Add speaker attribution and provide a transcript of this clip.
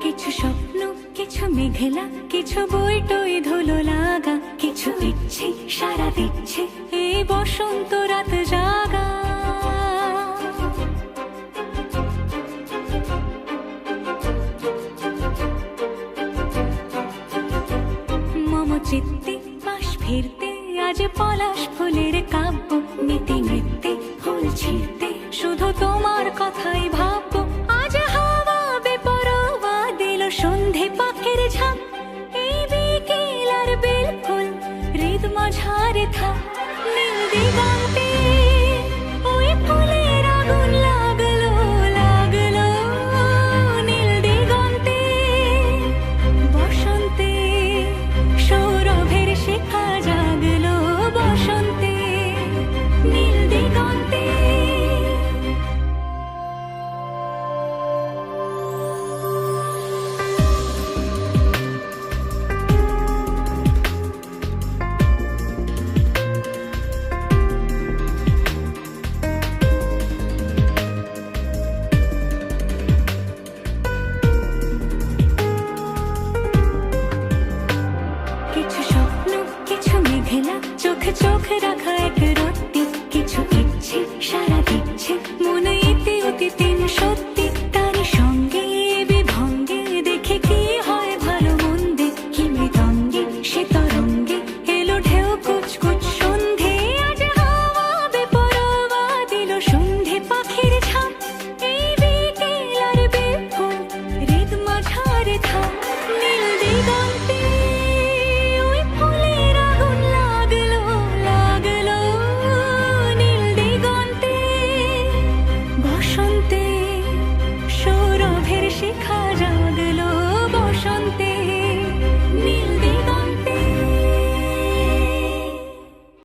Speaker 1: কিছু স্বপ্ন, কিছু মেঘলা, কিছু বই টই ধুলো লাগা, কিছু ইচ্ছে সারা দিচ্ছে এই বসন্ত রাত জাগা। মম চিত্তে পাশ ফিরতে আজ পলাশ ফুলের কাব্য, নীতি নৃত্যে ফুল ছিঁড়তে শুধু তোমার কথাই ভাববো। আজ হাওয়া বেপরোয়া দিল সন্ধে পাখির ঝাঁক, এই বিকেল আর বেলফুল হৃদ মাঝারে থাক। নীল দিগন্তে ওই ফুলের আগুন লাগলো লাগলো, নীল দিগন্তে বসন্তে সৌরভের শিখা জাগলো, বসন্তে নীল দিগন্তে। কিছু স্বপ্ন, কিছু মেঘলা, চোখে চোখ রাখা এক রত্তি, কিছু ইচ্ছে সারা দিচ্ছে মনে ইতি অতি তিন সত্যি।